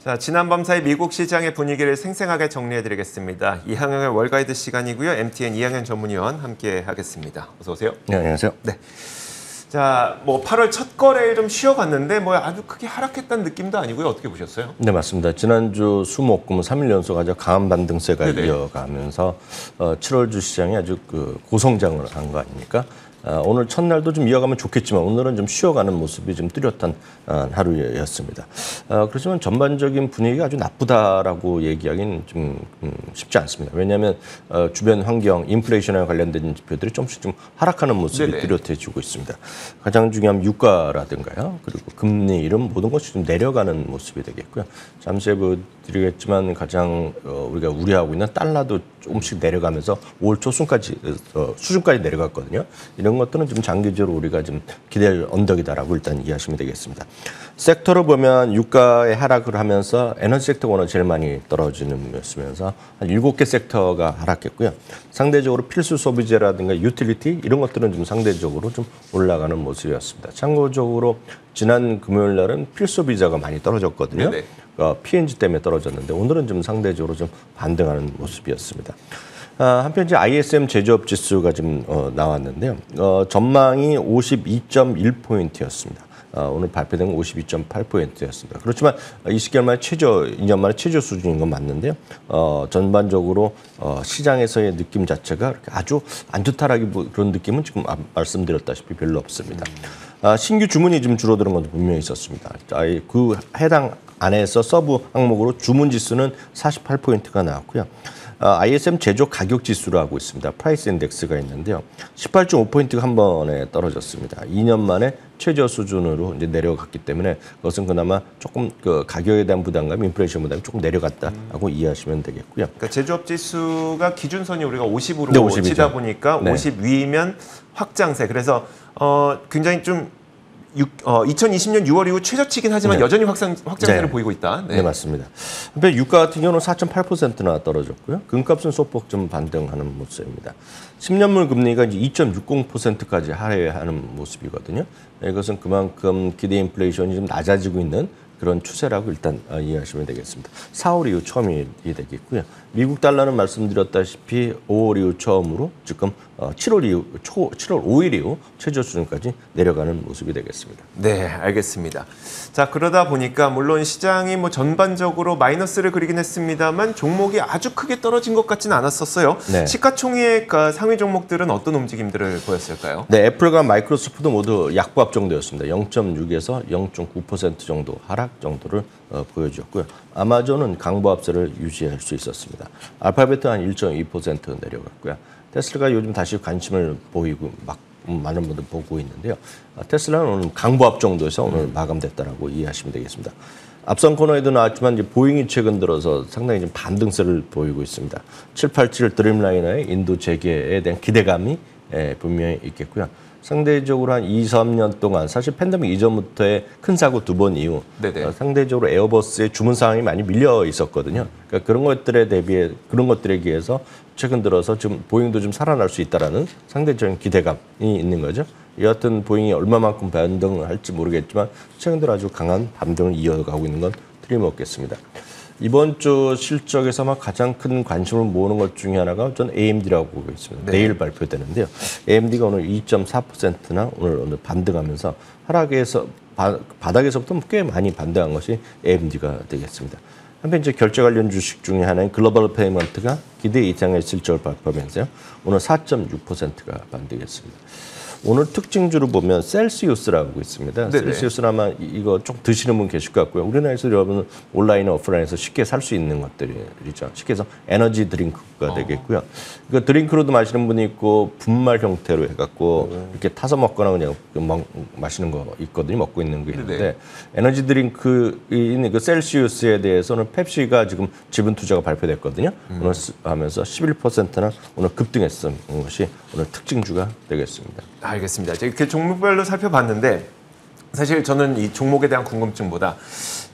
자, 지난 밤 사이 미국 시장의 분위기를 생생하게 정리해드리겠습니다. 이항영의 월가이드 시간이고요. MTN 이항영 전문위원 함께 하겠습니다. 어서 오세요. 네, 안녕하세요. 네. 자, 8월 첫 거래일 좀 쉬어갔는데 아주 크게 하락했다는 느낌도 아니고요. 어떻게 보셨어요? 네, 맞습니다. 지난주 수목금 3일 연속 아주 강한 반등세가 네네. 이어가면서 7월 주 시장이 아주 고성장을 한 거 아닙니까? 오늘 첫날도 좀 이어가면 좋겠지만 오늘은 좀 쉬어가는 모습이 좀 뚜렷한 하루였습니다. 그렇지만 전반적인 분위기가 아주 나쁘다라고 얘기하기는 좀 쉽지 않습니다. 왜냐하면 주변 환경, 인플레이션에 관련된 지표들이 조금씩 좀 하락하는 모습이 네네. 뚜렷해지고 있습니다. 가장 중요한 유가라든가요, 그리고 금리 이런 모든 것이 좀 내려가는 모습이 되겠고요. 잠시 보여드리겠지만 가장 우리가 우려하고 있는 달러도 조금씩 내려가면서 5월 초순까지 수준까지 내려갔거든요. 이런 것들은 좀 장기적으로 우리가 좀 기대할 언덕이다라고 일단 이해하시면 되겠습니다. 섹터로 보면 유가의 하락을 하면서 에너지 섹터가 오늘 제일 많이 떨어지는 모습이면서 한 7개 섹터가 하락했고요. 상대적으로 필수 소비재라든가 유틸리티 이런 것들은 좀 상대적으로 좀 올라가는 모습이었습니다. 참고적으로 지난 금요일 날은 필수 소비자가 많이 떨어졌거든요. 네네. P&G 때문에 떨어졌는데 오늘은 좀 상대적으로 좀 반등하는 모습이었습니다. 한편 이제 ISM 제조업 지수가 좀 나왔는데요. 전망이 52.1포인트였습니다. 오늘 발표된 건 52.8포인트였습니다. 그렇지만 20개월 만에 2년 만에 최저 수준인 건 맞는데요. 전반적으로 시장에서의 느낌 자체가 아주 안 좋다라기 그런 느낌은 지금 말씀드렸다시피 별로 없습니다. 신규 주문이 좀 줄어드는 것도 분명히 있었습니다. 그 해당 안에서 서브 항목으로 주문 지수는 48포인트가 나왔고요. ISM 제조 가격 지수로 하고 있습니다. 프라이스 인덱스가 있는데요. 18.5포인트가 한 번에 떨어졌습니다. 2년 만에 최저 수준으로 이제 내려갔기 때문에 그것은 그나마 조금 가격에 대한 부담감, 인플레이션 부담이 조금 내려갔다라고 이해하시면 되겠고요. 그러니까 제조업 지수가 기준선이 우리가 50으로 네, 50이죠. 치다 보니까 네. 50 위면 확장세. 그래서 굉장히 좀 2020년 6월 이후 최저치긴 하지만 네. 여전히 확장세를 네. 보이고 있다. 네, 맞습니다. 한편 유가 같은 경우는 4.8%나 떨어졌고요. 금값은 소폭 좀 반등하는 모습입니다. 10년물 금리가 이제 2.60%까지 하회하는 모습이거든요. 이것은 그만큼 기대 인플레이션이 좀 낮아지고 있는 그런 추세라고 일단 이해하시면 되겠습니다. 4월 이후 처음이 되겠고요. 미국 달러는 말씀드렸다시피 5월 이후 처음으로 지금 7월 5일 이후 최저 수준까지 내려가는 모습이 되겠습니다. 네, 알겠습니다. 자, 그러다 보니까 물론 시장이 전반적으로 마이너스를 그리긴 했습니다만 종목이 아주 크게 떨어진 것 같지는 않았었어요. 네. 시가총액 상위 종목들은 어떤 움직임들을 보였을까요? 네, 애플과 마이크로소프트 모두 약보합 정도였습니다. 0.6에서 0.9% 정도 하락 정도를 보여주었고요. 아마존은 강보합세를 유지할 수 있었습니다. 알파벳은 한 1.2% 내려갔고요. 테슬라가 요즘 다시 관심을 보이고 많은 분들 보고 있는데요. 테슬라는 오늘 강보합 정도에서 오늘 마감됐다라고 이해하시면 되겠습니다. 앞선 코너에도 나왔지만 이제 보잉이 최근 들어서 상당히 좀 반등세를 보이고 있습니다. 787 드림라이너의 인도 재개에 대한 기대감이 분명히 있겠고요. 상대적으로 한 2, 3년 동안 사실 팬데믹 이전부터의 큰 사고 2번 이후 상대적으로 에어버스의 주문 상황이 많이 밀려 있었거든요. 그러니까 그런 것들에 비해서 최근 들어서 좀 보잉도 좀 살아날 수 있다라는 상대적인 기대감이 있는 거죠. 여하튼 보잉이 얼마만큼 반등을 할지 모르겠지만 최근 들어 아주 강한 반등을 이어가고 있는 건 틀림없겠습니다. 이번 주 실적에서 가장 큰 관심을 모으는 것 중에 하나가 전 AMD라고 보고 있습니다. 네. 내일 발표되는데요. AMD가 오늘 2.4%나 오늘 반등하면서 하락에서 바닥에서부터 꽤 많이 반등한 것이 AMD가 되겠습니다. 한편 이제 결제 관련 주식 중에 하나인 글로벌 페이먼트가 기대 이상의 실적을 발표하면서요. 오늘 4.6%가 반등했습니다. 오늘 특징주를 보면 셀시우스라고 있습니다. 네네. 셀시우스는 아마 이거 좀 드시는 분 계실 것 같고요. 우리나라에서 여러분 온라인, 오프라인에서 쉽게 살 수 있는 것들이죠. 쉽게 해서 에너지 드링크가 되겠고요. 그 드링크로도 마시는 분이 있고 분말 형태로 해갖고 이렇게 타서 먹거나 그냥 마시는 거 있거든요. 먹고 있는 게 있는데 네네. 에너지 드링크인 그 셀시우스에 대해서는 펩시가 지금 지분 투자가 발표됐거든요. 오늘 하면서 11%나 오늘 급등했던 것이 오늘 특징주가 되겠습니다. 알겠습니다. 이렇게 종목별로 살펴봤는데 사실 저는 이 종목에 대한 궁금증보다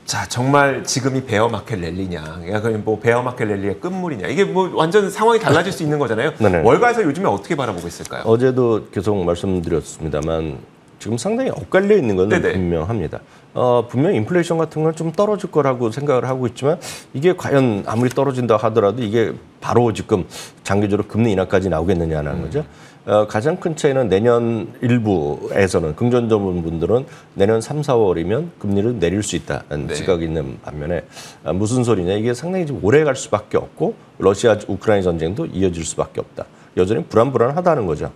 자 정말 지금이 베어마켓 랠리냐, 그냥 베어마켓 랠리의 끝물이냐, 이게 완전 상황이 달라질 수 있는 거잖아요. 월가에서 요즘에 어떻게 바라보고 있을까요? 어제도 계속 말씀드렸습니다만 지금 상당히 엇갈려 있는 건 네네. 분명합니다. 분명 인플레이션 같은 건 좀 떨어질 거라고 생각을 하고 있지만 이게 과연 아무리 떨어진다 하더라도 이게 바로 지금 장기적으로 금리 인하까지 나오겠느냐는 거죠. 가장 큰 차이는 내년 일부에서는 긍정적인 분들은 내년 3, 4월이면 금리를 내릴 수 있다는 네. 시각이 있는 반면에 무슨 소리냐 이게 상당히 좀 오래 갈 수밖에 없고 러시아 우크라이나 전쟁도 이어질 수밖에 없다. 여전히 불안하다는 거죠.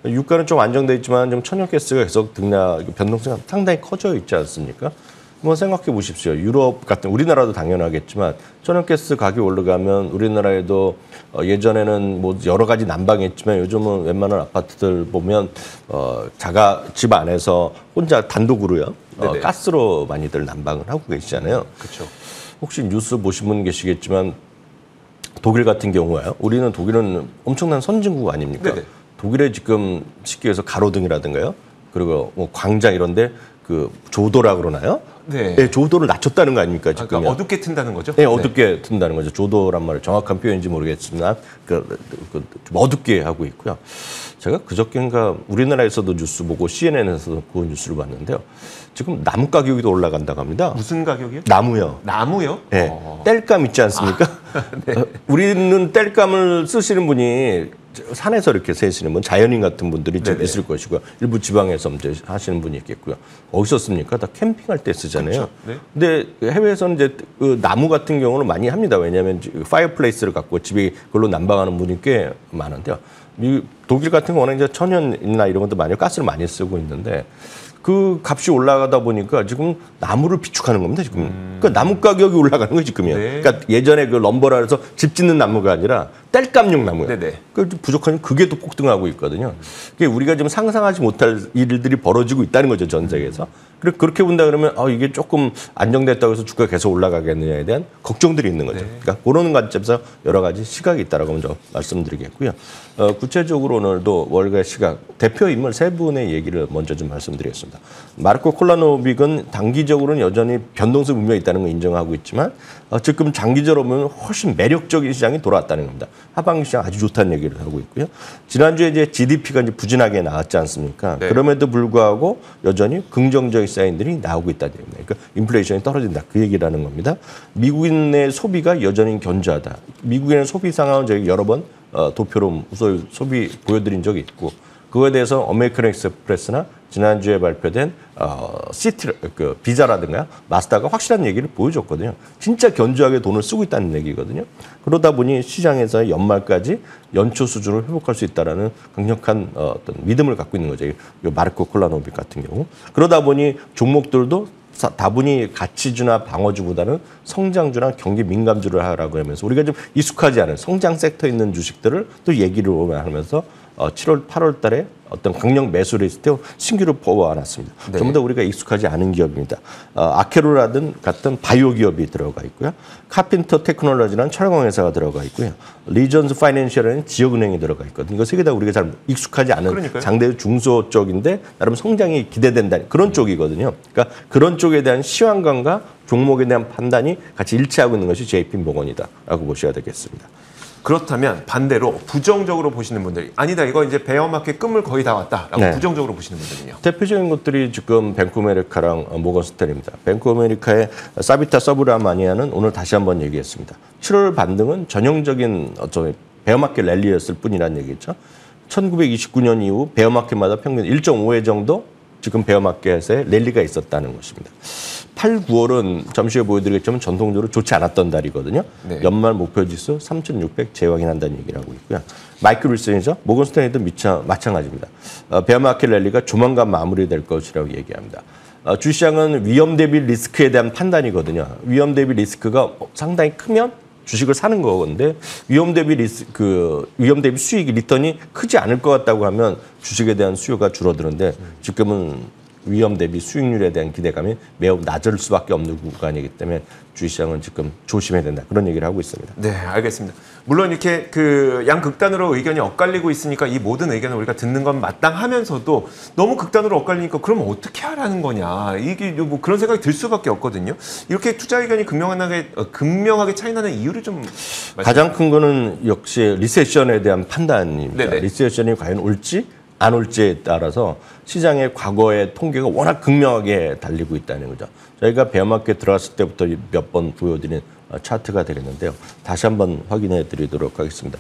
유가는 좀 안정돼 있지만 좀 천연가스가 계속 변동성이 상당히 커져 있지 않습니까? 한번 생각해 보십시오. 유럽 같은 우리나라도 당연하겠지만 천연가스 가격이 올라가면 우리나라에도 예전에는 뭐 여러 가지 난방했지만 요즘은 웬만한 아파트들 보면 자가 집 안에서 혼자 단독으로요 가스로 많이들 난방을 하고 계시잖아요. 그렇죠. 혹시 뉴스 보신 분 계시겠지만 독일 같은 경우에요. 우리는 독일은 엄청난 선진국 아닙니까? 네네. 독일에 지금 쉽게 해서 가로등이라든가요. 그리고 뭐 광장 이런데 그 조도라 그러나요? 네. 네, 조도를 낮췄다는 거 아닙니까 지금? 그러니까 어둡게 튼다는 거죠? 네, 어둡게 튼다는 거죠. 조도란 말을 정확한 표현인지 모르겠지만 좀 어둡게 하고 있고요. 제가 그저께인가 우리나라에서도 뉴스 보고 CNN에서도 그 뉴스를 봤는데요. 지금 나무 가격이 더 올라간다고 합니다. 무슨 가격이요? 나무요. 나무요? 네, 땔감 있지 않습니까? 네. 우리는 땔감을 쓰시는 분이 산에서 이렇게 세시는 분, 자연인 같은 분들이 좀 네네. 있을 것이고요. 일부 지방에서 이제 하시는 분이 있겠고요. 어디서 씁니까? 다 캠핑할 때 쓰잖아요. 그렇죠. 네. 근데 해외에서는 이제 그 나무 같은 경우는 많이 합니다. 왜냐하면 파이어플레이스를 갖고 집이 그걸로 난방하는 분이 꽤 많은데요. 독일 같은 경우는 이제 천연이나 이런 것도 많이 가스를 많이 쓰고 있는데 그 값이 올라가다 보니까 지금 나무를 비축하는 겁니다. 지금 그러니까 나무 가격이 올라가는 거예요 지금이요. 네. 그러니까 예전에 그 럼버라 해서 집 짓는 나무가 아니라 땔감용 나무예요. 네네. 그 부족하니 그게 또 폭등하고 있거든요. 그게 우리가 지금 상상하지 못할 일들이 벌어지고 있다는 거죠 전 세계에서. 그리고 그렇게 본다 그러면 이게 조금 안정됐다고 해서 주가가 계속 올라가겠느냐에 대한 걱정들이 있는 거죠. 네. 그러니까 그런 관점에서 여러 가지 시각이 있다라고 먼저 말씀드리겠고요. 구체적으로 오늘도 월가 시각 대표 인물 세 분의 얘기를 먼저 좀 말씀드리겠습니다. 마르코 콜라노빅은 단기적으로는 여전히 변동성 분명히 있다는 걸 인정하고 있지만 지금 장기적으로 보면 훨씬 매력적인 시장이 돌아왔다는 겁니다. 하반기 시장 아주 좋다는 얘기를 하고 있고요. 지난주에 이제 GDP가 이제 부진하게 나왔지 않습니까? 네. 그럼에도 불구하고 여전히 긍정적인 사인들이 나오고 있다는 얘기입니다. 그러니까 인플레이션이 떨어진다. 그 얘기라는 겁니다. 미국인의 소비가 여전히 견조하다. 미국인의 소비 상황은 저희 여러 번 도표로 소비 보여드린 적이 있고 그거에 대해서 어메리칸 익스프레스나 지난주에 발표된 비자라든가 마스다가 확실한 얘기를 보여줬거든요. 진짜 견조하게 돈을 쓰고 있다는 얘기거든요. 그러다 보니 시장에서 연말까지 연초 수준을 회복할 수 있다는 강력한 어떤 믿음을 갖고 있는 거죠. 마르코 콜라노빅 같은 경우. 그러다 보니 종목들도 다분히 가치주나 방어주보다는 성장주나 경기 민감주를 하라고 하면서 우리가 좀 익숙하지 않은 성장 섹터에 있는 주식들을 또 얘기를 하면서 7월, 8월 달에 어떤 강력 매수 리스트에 신규로 뽑아놨습니다. 네. 전부 다 우리가 익숙하지 않은 기업입니다. 아케로라든 같은 바이오 기업이 들어가 있고요. 카핀터 테크놀로지라는 철강 회사가 들어가 있고요. 리전스 파이낸셜이라는 지역은행이 들어가 있거든요. 이거 세 개 다 우리가 잘 익숙하지 않은 그러니까요. 상대 중소 쪽인데 나름 성장이 기대된다 그런 쪽이거든요. 그러니까 그런 쪽에 대한 시황감과 종목에 대한 판단이 같이 일치하고 있는 것이 JP모건이다라고 보셔야 되겠습니다. 그렇다면 반대로 부정적으로 보시는 분들이 아니다 이거 이제 베어마켓 끝물 거의 다 왔다라고 네. 부정적으로 보시는 분들은요. 대표적인 것들이 지금 뱅크 오브 아메리카랑 모건스탠입니다. 뱅크 오브 아메리카의 사비타 서브라마니아는 오늘 다시 한번 얘기했습니다. 7월 반등은 전형적인 베어마켓 랠리였을 뿐이라는 얘기죠. 1929년 이후 베어마켓마다 평균 1.5회 정도 지금 베어마켓에 랠리가 있었다는 것입니다. 8, 9월은 잠시 후에 보여드리겠지만 전통적으로 좋지 않았던 달이거든요. 네. 연말 목표지수 3,600 재확인한다는 얘기를 하고 있고요. 마이클 윌슨이죠. 모건스탠리도 마찬가지입니다. 베어마켓 랠리가 조만간 마무리될 것이라고 얘기합니다. 주시장은 위험 대비 리스크에 대한 판단이거든요. 위험 대비 리스크가 상당히 크면 주식을 사는 건데 위험 대비 수익 리턴이 크지 않을 것 같다고 하면 주식에 대한 수요가 줄어드는데 지금은 위험 대비 수익률에 대한 기대감이 매우 낮을 수밖에 없는 구간이기 때문에 주식시장은 지금 조심해야 된다. 그런 얘기를 하고 있습니다. 네, 알겠습니다. 물론 이렇게 그 양극단으로 의견이 엇갈리고 있으니까 이 모든 의견을 우리가 듣는 건 마땅하면서도 너무 극단으로 엇갈리니까 그러면 어떻게 하라는 거냐. 이게 뭐 그런 생각이 들 수밖에 없거든요. 이렇게 투자 의견이 극명하게 차이나는 이유를 좀 가장 큰 거는 역시 리세션에 대한 판단입니다. 네네. 리세션이 과연 올지 안 올지에 따라서 시장의 과거의 통계가 워낙 극명하게 달리고 있다는 거죠. 저희가 베어마켓 들어갔을 때부터 몇 번 보여드린 차트가 되겠는데요. 다시 한번 확인해 드리도록 하겠습니다.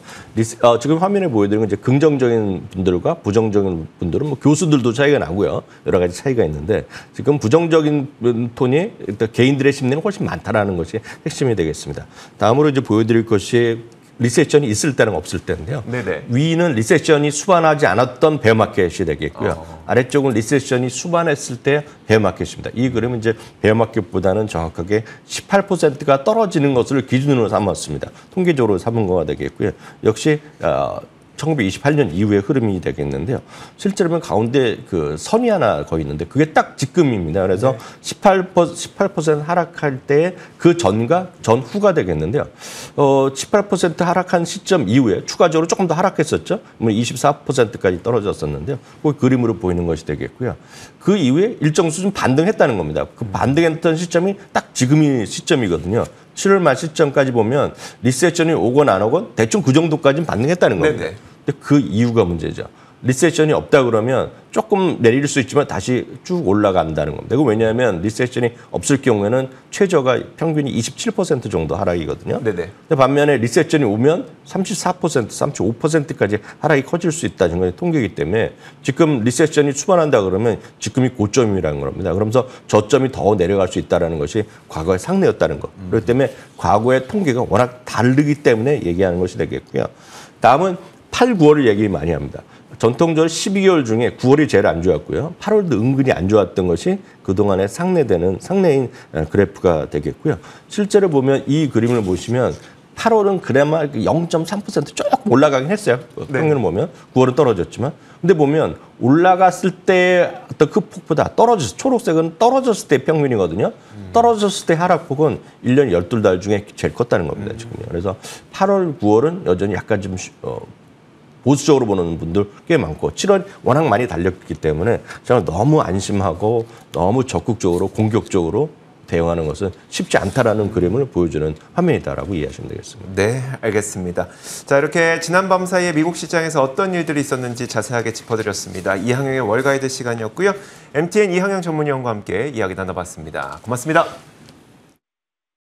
지금 화면에 보여드리는 건 이제 긍정적인 분들과 부정적인 분들은 뭐 교수들도 차이가 나고요. 여러 가지 차이가 있는데 지금 부정적인 톤이 일단 개인들의 심리는 훨씬 많다라는 것이 핵심이 되겠습니다. 다음으로 이제 보여드릴 것이 리세션이 있을 때랑 없을 때인데요. 네네. 위는 리세션이 수반하지 않았던 베어마켓이 되겠고요. 아래쪽은 리세션이 수반했을 때 베어마켓입니다. 이 그림은 이제 베어마켓보다는 정확하게 18%가 떨어지는 것을 기준으로 삼았습니다. 통계적으로 삼은 거가 되겠고요. 역시 1928년 이후의 흐름이 되겠는데요. 실제로는 가운데 그 선이 하나 거의 있는데 그게 딱 지금입니다. 그래서 18% 하락할 때 그 전과 전후가 되겠는데요. 18% 하락한 시점 이후에 추가적으로 조금 더 하락했었죠. 24%까지 떨어졌었는데요. 그 그림으로 보이는 것이 되겠고요. 그 이후에 일정 수준 반등했다는 겁니다. 그 반등했던 시점이 딱 지금이 시점이거든요. 7월 말 시점까지 보면 리세션이 오건 안 오건 대충 그 정도까지는 반등했다는 겁니다. 네네. 근데 그 이유가 문제죠. 리세션이 없다 그러면 조금 내릴 수 있지만 다시 쭉 올라간다는 겁니다. 이거 왜냐하면 리세션이 없을 경우에는 최저가 평균이 27% 정도 하락이거든요. 네네. 근데 반면에 리세션이 오면 34%, 35%까지 하락이 커질 수 있다는 건 통계이기 때문에 지금 리세션이 수반한다 그러면 지금이 고점이라는 겁니다. 그러면서 저점이 더 내려갈 수 있다는 것이 과거의 상례였다는 것. 그렇기 때문에 과거의 통계가 워낙 다르기 때문에 얘기하는 것이 되겠고요. 다음은 8, 9월을 얘기 많이 합니다. 전통적으로 12개월 중에 9월이 제일 안 좋았고요. 8월도 은근히 안 좋았던 것이 그동안에 상례인 그래프가 되겠고요. 실제로 보면 이 그림을 보시면 8월은 그나마 0.3% 조금 올라가긴 했어요. 평균을 보면. 9월은 떨어졌지만. 근데 보면 올라갔을 때 어떤 그 폭보다 떨어졌을 때, 초록색은 떨어졌을 때 평균이거든요. 떨어졌을 때 하락폭은 1년 12달 중에 제일 컸다는 겁니다. 지금요. 그래서 8월, 9월은 여전히 약간 좀 보수적으로 보는 분들 꽤 많고 7월 워낙 많이 달렸기 때문에 저는 너무 안심하고 너무 적극적으로 공격적으로 대응하는 것은 쉽지 않다라는 그림을 보여주는 화면이다라고 이해하시면 되겠습니다. 네, 알겠습니다. 자, 이렇게 지난 밤 사이에 미국 시장에서 어떤 일들이 있었는지 자세하게 짚어드렸습니다. 이항영의 월가이드 시간이었고요. MTN 이항영 전문위원과 함께 이야기 나눠봤습니다. 고맙습니다.